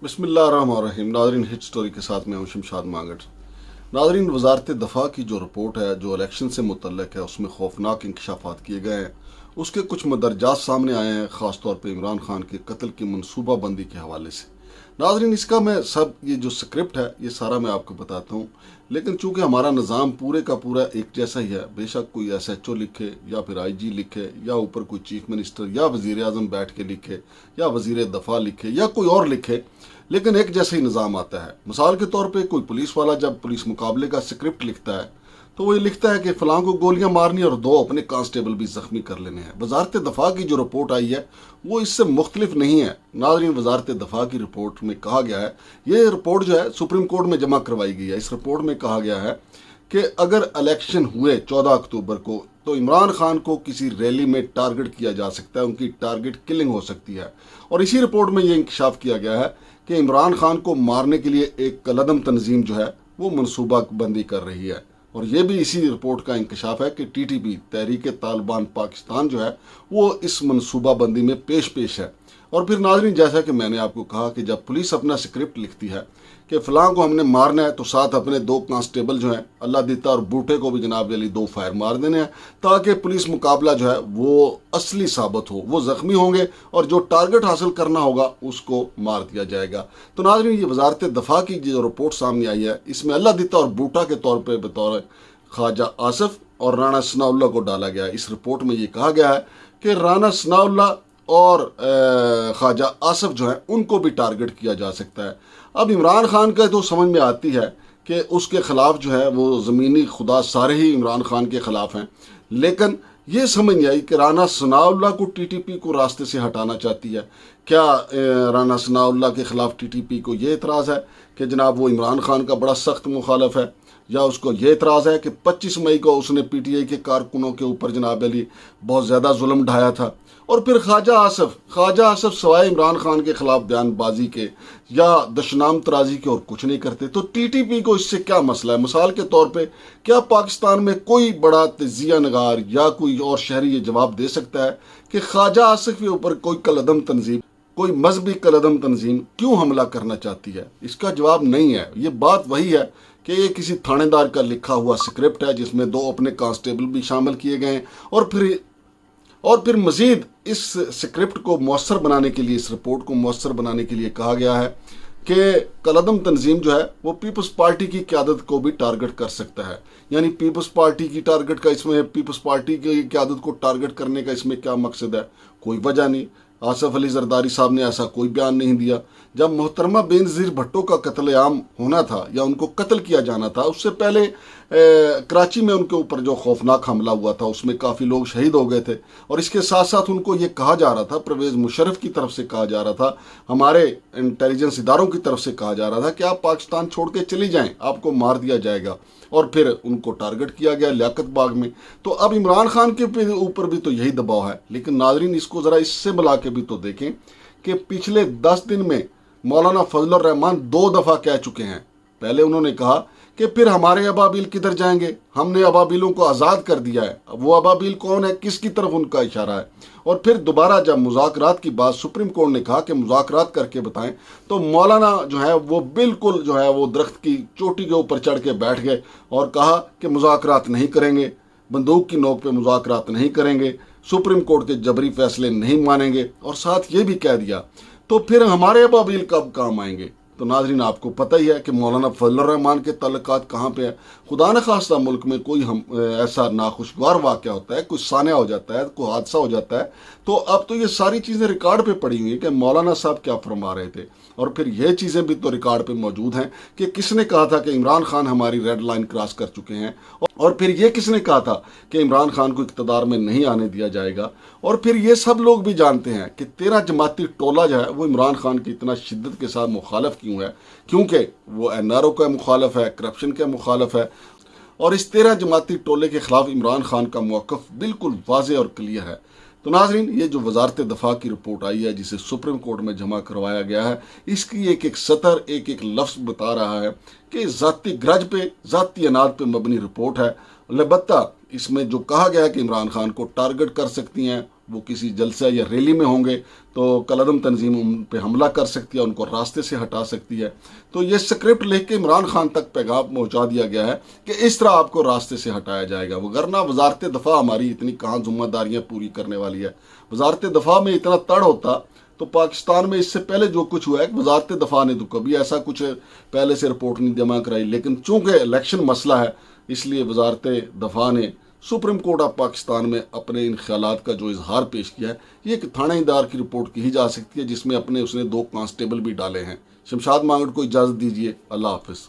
बिस्मिल्लाहिर्रहमानिर्रहीम। नाज़रीन, hit story के साथ मैं हूं शमशाद मांगट। नाज़रीन, वजारत दफ़ा की जो रिपोर्ट है जो इलेक्शन से मुतल्लिक है उसमें खौफनाक इंकशाफात किए गए हैं। उसके कुछ मदरजात सामने आए हैं, ख़ास तौर पर इमरान खान के कत्ल की मनसूबाबंदी के हवाले से। नाज़रीन, इसका मैं सब ये जो स्क्रिप्ट है ये सारा मैं आपको बताता हूँ, लेकिन चूंकि हमारा निज़ाम पूरे का पूरा एक जैसा ही है, बेशक कोई SHO लिखे या फिर IG लिखे या ऊपर कोई चीफ मिनिस्टर या वज़ीर आज़म बैठ के लिखे या वज़ीर दफ़ा लिखे या कोई और लिखे, लेकिन एक जैसा ही निज़ाम आता है। मिसाल के तौर पे कोई पुलिस वाला जब पुलिस मुकाबले का स्क्रिप्ट लिखता है तो वो ये लिखता है कि फ़लाँ को गोलियां मारनी और 2 अपने कांस्टेबल भी ज़ख्मी कर लेने हैं। वजारत दफ़ा की जो रिपोर्ट आई है वो इससे मुख्तलिफ नहीं है। नाज़रीन, वजारत दफ़ा की रिपोर्ट में कहा गया है, ये रिपोर्ट जो है सुप्रीम कोर्ट में जमा करवाई गई है। इस रिपोर्ट में कहा गया है कि अगर इलेक्शन हुए 14 अक्टूबर को तो इमरान खान को किसी रैली में टारगेट किया जा सकता है, उनकी टारगेट किलिंग हो सकती है। और इसी रिपोर्ट में ये इंकशाफ किया गया है कि इमरान खान को मारने के लिए एक कलअदम तंजीम जो है वो मनसूबा बंदी कर रही है। और ये भी इसी रिपोर्ट का इंकशाफ है कि TTP तहरीक तालिबान पाकिस्तान जो है वो इस मनसूबा बंदी में पेश है। और फिर नाज़रीन, जैसा कि मैंने आपको कहा कि जब पुलिस अपना स्क्रिप्ट लिखती है कि फ़लाँ को हमने मारना है तो साथ अपने 2 कांस्टेबल जो हैं अल्लाह दीता और बूटे को भी जनाब अली 2 फायर मार देने हैं, ताकि पुलिस मुकाबला जो है वो असली साबित हो। वो ज़ख्मी होंगे और जो टारगेट हासिल करना होगा उसको मार दिया जाएगा। तो नाज़रीन, ये वजारत दफ़ा की जो रिपोर्ट सामने आई है इसमें अल्लाह दीता और बूटा के तौर पर बतौर ख्वाजा आसिफ और राना सनाउल्लाह को डाला गया है। इस रिपोर्ट में ये कहा गया है कि राना सनाउल्लाह और ख्वाजा आसिफ जो है उनको भी टारगेट किया जा सकता है। अब इमरान खान का तो समझ में आती है कि उसके खिलाफ जो है वो ज़मीनी खुदा सारे ही इमरान खान के खिलाफ हैं, लेकिन ये समझ नहीं आई कि राना सनाउल्लाह को TTP को रास्ते से हटाना चाहती है। क्या राना सनाउल्लाह के खिलाफ TTP को ये एतराज़ है कि जनाब वो इमरान खान का बड़ा सख्त मुखालफ है, या उसको ये एतराज़ है कि 25 मई को उसने PTI के कारकुनों के ऊपर जनाब अली बहुत ज़्यादा जुल्म ढाया था। और फिर ख्वाजा आसिफ सवाए इमरान खान के खिलाफ बयानबाजी के या दशनाम तराजी के और कुछ नहीं करते। तो TTP को इससे क्या मसला है? मिसाल के तौर पे क्या पाकिस्तान में कोई बड़ा तजिया नगार या कोई और शहरी ये जवाब दे सकता है कि ख्वाजा आसिफ के ऊपर कोई कलअदम तंजीम, कोई मजहबी कलअदम तंजीम क्यों हमला करना चाहती है? इसका जवाब नहीं है। ये बात वही है कि ये किसी थानेदार का लिखा हुआ स्क्रिप्ट है जिसमें 2 अपने कांस्टेबल भी शामिल किए गए हैं। और फिर मजीद इस स्क्रिप्ट को मौसर बनाने के लिए, इस रिपोर्ट को मौसर बनाने के लिए कहा गया है कि कलअदम तंजीम जो है वो पीपल्स पार्टी की क़यादत को भी टारगेट कर सकता है। यानी पीपल्स पार्टी की टारगेट का इसमें, पीपल्स पार्टी की क़यादत को टारगेट करने का इसमें क्या मकसद है? कोई वजह नहीं। आसिफ अली जरदारी साहब ने ऐसा कोई बयान नहीं दिया। जब मोहतरमा बेनज़ीर भुट्टो का कत्लेआम होना था या उनको कत्ल किया जाना था, उससे पहले कराची में उनके ऊपर जो खौफनाक हमला हुआ था उसमें काफ़ी लोग शहीद हो गए थे। और इसके साथ साथ उनको ये कहा जा रहा था, परवेज़ मुशर्रफ की तरफ से कहा जा रहा था, हमारे इंटेलिजेंस इदारों की तरफ से कहा जा रहा था कि आप पाकिस्तान छोड़ के चली जाएं, आपको मार दिया जाएगा। और फिर उनको टारगेट किया गया लियाकत बाग में। तो अब इमरान खान के ऊपर भी तो यही दबाव है। लेकिन नाजरीन, इसको ज़रा इससे मिला के भी तो देखें कि पिछले 10 दिन में मौलाना फजलुर रहमान 2 दफ़ा कह चुके हैं। पहले उन्होंने कहा कि फिर हमारे अबाबिल किधर जाएंगे, हमने अबाबिलों को आज़ाद कर दिया है। अब वो अबाबिल कौन है, किसकी तरफ उनका इशारा है? और फिर दोबारा जब मुज़ाकरात की बात सुप्रीम कोर्ट ने कहा कि मुज़ाकरात करके बताएं, तो मौलाना जो है वो बिल्कुल जो है वो दरख्त की चोटी के ऊपर चढ़ के बैठ गए और कहा कि मुज़ाकरात नहीं करेंगे, बंदूक की नोक पे मुज़ाकरात नहीं करेंगे, सुप्रीम कोर्ट के जबरी फैसले नहीं मानेंगे। और साथ ये भी कह दिया तो फिर हमारे अबाबिल कब काम आएंगे? तो नाजरीन, आपको पता ही है कि मौलाना फजलुर रहमान के तल्लुकात कहाँ पे है। खुदा न खास्ता मुल्क में कोई ऐसा नाखुशगवार वाक़या होता है, कोई सान्या हो जाता है, कोई हादसा हो जाता है, तो अब तो ये सारी चीज़ें रिकॉर्ड पे पड़ी हुई हैं कि मौलाना साहब क्या फरमा रहे थे। और फिर ये चीज़ें भी तो रिकॉर्ड पे मौजूद हैं कि किसने कहा था कि इमरान खान हमारी रेड लाइन क्रॉस कर चुके हैं। और फिर ये किसने कहा था कि इमरान खान को इक़्तिदार में नहीं आने दिया जाएगा। और फिर ये सब लोग भी जानते हैं कि 13 जमाती टोला जो है वो इमरान खान की इतना शिद्दत के साथ मुखालफ क्यों है, क्योंकि वो NRO का मुखालफ है, करप्शन का मुखालफ है। और इस 13 जमाती टोले के खिलाफ इमरान खान का मौक़िफ़ बिल्कुल वाज़ेह और क्लियर है। तो नाजरीन, ये जो वजारत दफ़ा की रिपोर्ट आई है जिसे सुप्रीम कोर्ट में जमा करवाया गया है, इसकी एक एक सतर, एक एक लफ्ज़ बता रहा है कि ज़ाती ग्रज पे, ज़ाती अनाद पे मबनी रिपोर्ट है। अलबत्ता इसमें जो कहा गया है कि इमरान खान को टारगेट कर सकती हैं وہ کسی جلسہ یا ریلی میں ہوں گے تو کالعدم تنظیم ان پہ حملہ کر سکتی ہے، ان کو راستے سے ہٹا سکتی ہے۔ تو یہ سکرپٹ لکھ کے عمران خان تک پیغام پہنچا دیا گیا ہے کہ اس طرح آپ کو راستے سے ہٹایا جائے گا، وگرنہ وزارت دفاع ہماری اتنی کہاں ذمہ داریاں پوری کرنے والی ہے۔ وزارت دفاع میں اتنا تڑ ہوتا تو پاکستان میں اس سے پہلے جو کچھ ہوا ہے، وزارت دفاع نے تو کبھی ایسا کچھ پہلے سے رپورٹ نہیں جمع کرائی، لیکن چونکہ الیکشن مسئلہ ہے اس لیے وزارت دفاع نے سپریم کورٹ آف پاکستان میں اپنے ان خیالات کا جو اظہار پیش کیا ہے، یہ ایک تھانہ ادار کی رپورٹ کی جا سکتی ہے جس میں اس نے 2 کانسٹیبل بھی ڈالے ہیں۔ شمشاد مانگڑ کو اجازت دیجیے، اللہ حافظ۔